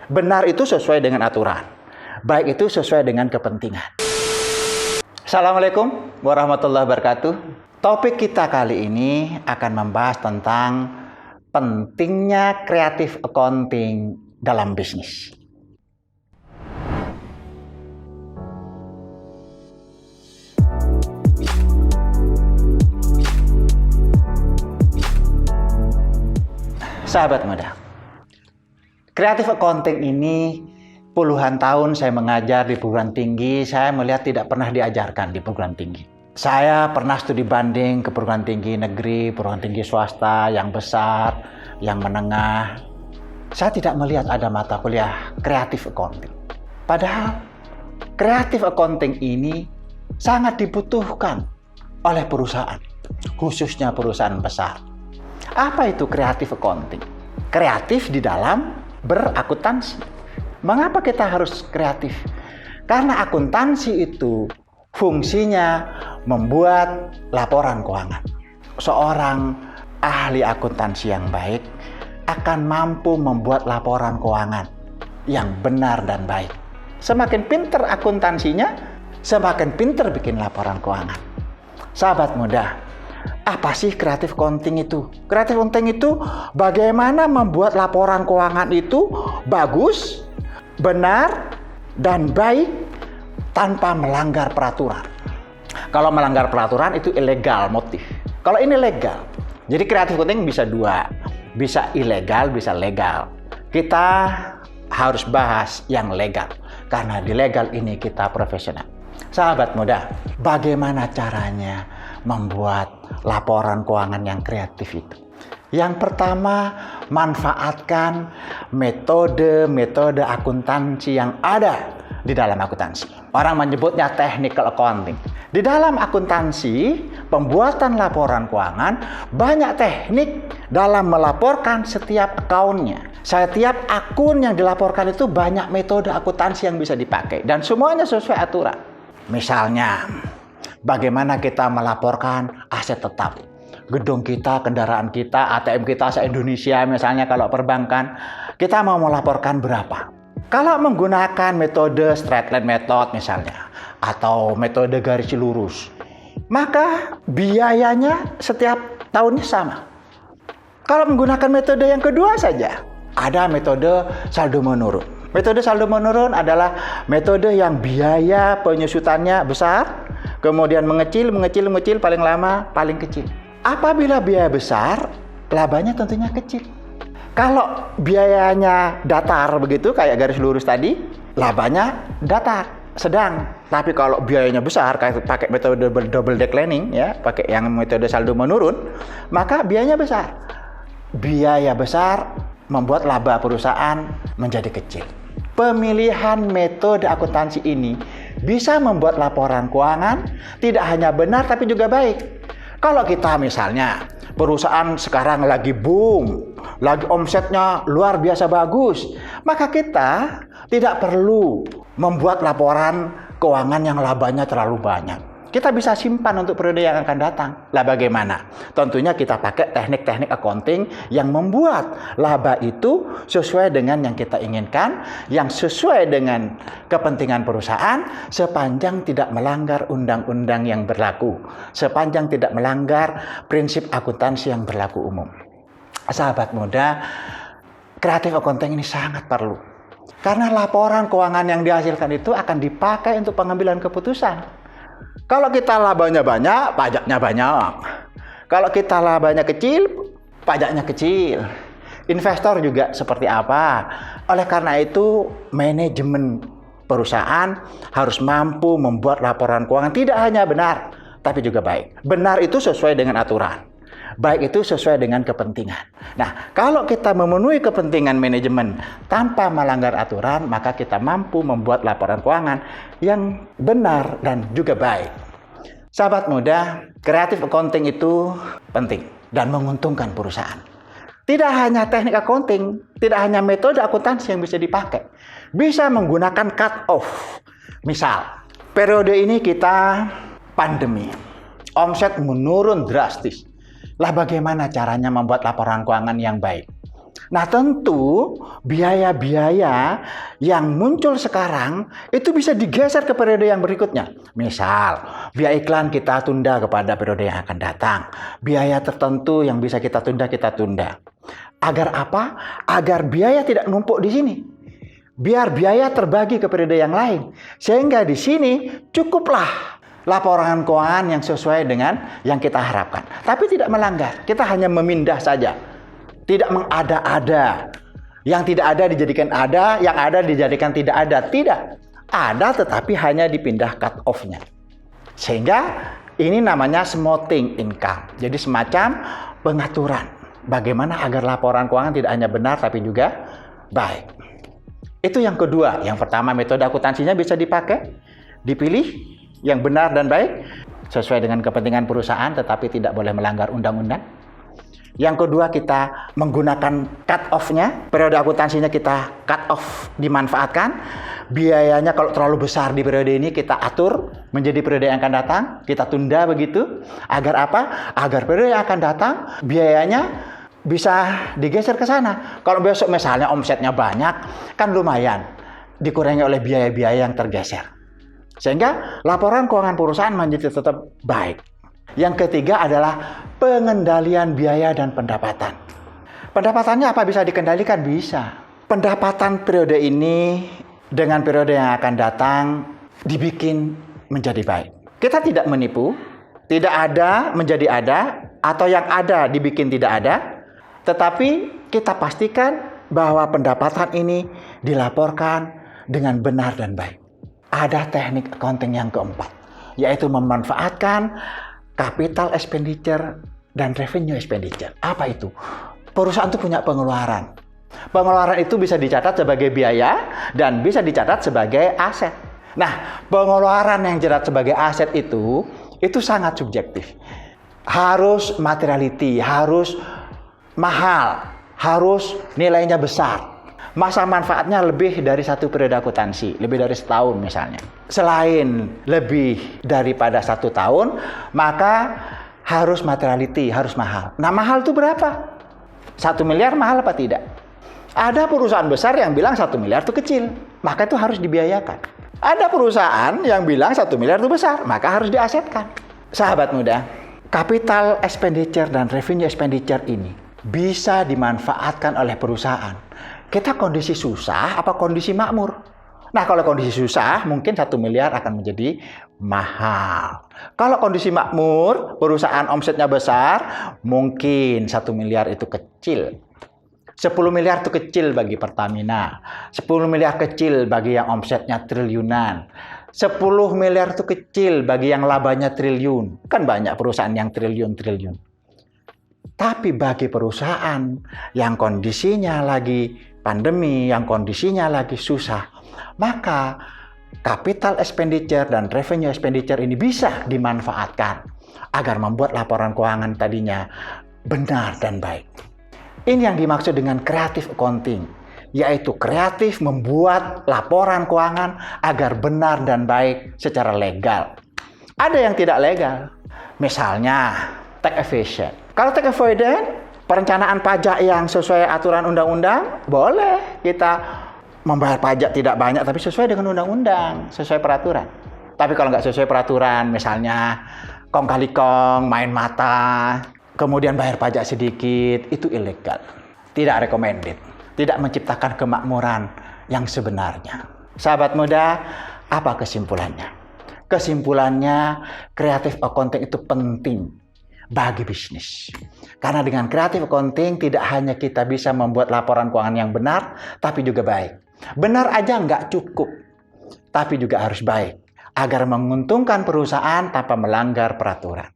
Benar itu sesuai dengan aturan. Baik itu sesuai dengan kepentingan. Assalamualaikum warahmatullahi wabarakatuh. Topik kita kali ini akan membahas tentang pentingnya creative accounting dalam bisnis. Sahabat muda, creative accounting ini puluhan tahun saya mengajar di perguruan tinggi, saya melihat tidak pernah diajarkan di perguruan tinggi. Saya pernah studi banding ke perguruan tinggi negeri, perguruan tinggi swasta, yang besar, yang menengah. Saya tidak melihat ada mata kuliah creative accounting. Padahal creative accounting ini sangat dibutuhkan oleh perusahaan, khususnya perusahaan besar. Apa itu creative accounting? Kreatif di dalam berakuntansi. Mengapa kita harus kreatif? Karena akuntansi itu fungsinya membuat laporan keuangan. Seorang ahli akuntansi yang baik akan mampu membuat laporan keuangan yang benar dan baik. Semakin pinter akuntansinya, semakin pinter bikin laporan keuangan. Sahabat muda, apa sih creative accounting itu? Creative accounting itu bagaimana membuat laporan keuangan itu bagus, benar, dan baik tanpa melanggar peraturan. Kalau melanggar peraturan itu ilegal motif. Kalau ini legal. Jadi creative accounting bisa dua. Bisa ilegal, bisa legal. Kita harus bahas yang legal. Karena di legal ini kita profesional. Sahabat muda, bagaimana caranya membuat laporan keuangan yang kreatif itu? Yang pertama, manfaatkan metode-metode akuntansi yang ada di dalam akuntansi. Orang menyebutnya technical accounting. Di dalam akuntansi, pembuatan laporan keuangan, banyak teknik dalam melaporkan setiap akunnya. Setiap akun yang dilaporkan itu banyak metode akuntansi yang bisa dipakai. Dan semuanya sesuai aturan. Misalnya, bagaimana kita melaporkan aset tetap. Gedung kita, kendaraan kita, ATM kita se-Indonesia misalnya kalau perbankan, kita mau melaporkan berapa. Kalau menggunakan metode straight line method misalnya, atau metode garis lurus, maka biayanya setiap tahunnya sama. Kalau menggunakan metode yang kedua saja, ada metode saldo menurun. Metode saldo menurun adalah metode yang biaya penyusutannya besar, kemudian mengecil, paling lama, paling kecil. Apabila biaya besar, labanya tentunya kecil. Kalau biayanya datar begitu, kayak garis lurus tadi, labanya datar, sedang. Tapi kalau biayanya besar, kayak pakai metode double declining, ya, pakai yang metode saldo menurun, maka biayanya besar. Biaya besar membuat laba perusahaan menjadi kecil. Pemilihan metode akuntansi ini bisa membuat laporan keuangan tidak hanya benar tapi juga baik. Kalau kita misalnya perusahaan sekarang lagi boom, lagi omsetnya luar biasa bagus, maka kita tidak perlu membuat laporan keuangan yang labanya terlalu banyak. Kita bisa simpan untuk periode yang akan datang. Lah bagaimana? Tentunya kita pakai teknik-teknik accounting yang membuat laba itu sesuai dengan yang kita inginkan, yang sesuai dengan kepentingan perusahaan, sepanjang tidak melanggar undang-undang yang berlaku, sepanjang tidak melanggar prinsip akuntansi yang berlaku umum. Sahabat muda, creative accounting ini sangat perlu. Karena laporan keuangan yang dihasilkan itu akan dipakai untuk pengambilan keputusan. Kalau kita labanya banyak, pajaknya banyak. Kalau kita labanya kecil, pajaknya kecil. Investor juga seperti apa? Oleh karena itu, manajemen perusahaan harus mampu membuat laporan keuangan tidak hanya benar, tapi juga baik. Benar itu sesuai dengan aturan. Baik itu sesuai dengan kepentingan. Nah, kalau kita memenuhi kepentingan manajemen tanpa melanggar aturan, maka kita mampu membuat laporan keuangan yang benar dan juga baik. Sahabat muda, creative accounting itu penting dan menguntungkan perusahaan. Tidak hanya teknik accounting, tidak hanya metode akuntansi yang bisa dipakai. Bisa menggunakan cut off. Misal, periode ini kita pandemi. Omset menurun drastis. Lah bagaimana caranya membuat laporan keuangan yang baik? Nah, tentu biaya-biaya yang muncul sekarang itu bisa digeser ke periode yang berikutnya. Misal, biaya iklan kita tunda kepada periode yang akan datang. Biaya tertentu yang bisa kita tunda. Agar apa? Agar biaya tidak numpuk di sini. Biar biaya terbagi ke periode yang lain. Sehingga di sini cukuplah laporan keuangan yang sesuai dengan yang kita harapkan. Tapi tidak melanggar. Kita hanya memindah saja. Tidak mengada-ada. Yang tidak ada dijadikan ada, yang ada dijadikan tidak ada. Tidak. Ada tetapi hanya dipindah cut off-nya. Sehingga ini namanya smoothing income. Jadi semacam pengaturan. Bagaimana agar laporan keuangan tidak hanya benar tapi juga baik. Itu yang kedua. Yang pertama, metode akuntansinya bisa dipakai, dipilih yang benar dan baik sesuai dengan kepentingan perusahaan tetapi tidak boleh melanggar undang-undang. Yang kedua, kita menggunakan cut off-nya, periode akuntansinya kita cut off, dimanfaatkan. Biayanya kalau terlalu besar di periode ini kita atur menjadi periode yang akan datang, kita tunda begitu. Agar apa? Agar periode yang akan datang biayanya bisa digeser ke sana. Kalau besok misalnya omsetnya banyak, kan lumayan dikurangi oleh biaya-biaya yang tergeser. Sehingga laporan keuangan perusahaan menjadi tetap baik. Yang ketiga adalah pengendalian biaya dan pendapatan. Pendapatannya apa bisa dikendalikan? Bisa. Pendapatan periode ini dengan periode yang akan datang dibikin menjadi baik. Kita tidak menipu, tidak ada menjadi ada, atau yang ada dibikin tidak ada. Tetapi kita pastikan bahwa pendapatan ini dilaporkan dengan benar dan baik. Ada teknik accounting yang keempat, yaitu memanfaatkan capital expenditure dan revenue expenditure. Apa itu? Perusahaan itu punya pengeluaran. Pengeluaran itu bisa dicatat sebagai biaya dan bisa dicatat sebagai aset. Nah, pengeluaran yang dicatat sebagai aset itu sangat subjektif. Harus materiality, harus mahal, harus nilainya besar. Masa manfaatnya lebih dari satu periode akuntansi, lebih dari setahun misalnya. Selain lebih daripada 1 tahun, maka harus materiality, harus mahal. Nah, mahal itu berapa? 1 miliar mahal apa tidak? Ada perusahaan besar yang bilang 1 miliar itu kecil, maka itu harus dibiayakan. Ada perusahaan yang bilang 1 miliar itu besar, maka harus diasetkan. Sahabat muda, capital expenditure dan revenue expenditure ini bisa dimanfaatkan oleh perusahaan. Kita kondisi susah apa kondisi makmur? Nah, kalau kondisi susah mungkin 1 miliar akan menjadi mahal. Kalau kondisi makmur, perusahaan omsetnya besar, mungkin 1 miliar itu kecil. 10 miliar itu kecil bagi Pertamina. 10 miliar kecil bagi yang omsetnya triliunan. 10 miliar itu kecil bagi yang labanya triliun. Kan banyak perusahaan yang triliun-triliun. Tapi bagi perusahaan yang kondisinya lagi pandemi, yang kondisinya lagi susah, maka capital expenditure dan revenue expenditure ini bisa dimanfaatkan agar membuat laporan keuangan tadinya benar dan baik. Ini yang dimaksud dengan creative accounting, yaitu kreatif membuat laporan keuangan agar benar dan baik secara legal. Ada yang tidak legal, misalnya tax evasion. Kalau tax avoidance, perencanaan pajak yang sesuai aturan undang-undang, boleh kita membayar pajak tidak banyak, tapi sesuai dengan undang-undang, sesuai peraturan. Tapi kalau nggak sesuai peraturan, misalnya kong kali kong, main mata, kemudian bayar pajak sedikit, itu ilegal. Tidak recommended. Tidak menciptakan kemakmuran yang sebenarnya. Sahabat muda, apa kesimpulannya? Kesimpulannya, creative accounting itu penting bagi bisnis. Karena dengan creative accounting tidak hanya kita bisa membuat laporan keuangan yang benar, tapi juga baik. Benar aja nggak cukup, tapi juga harus baik. Agar menguntungkan perusahaan tanpa melanggar peraturan.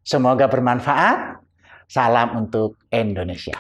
Semoga bermanfaat. Salam untuk Indonesia.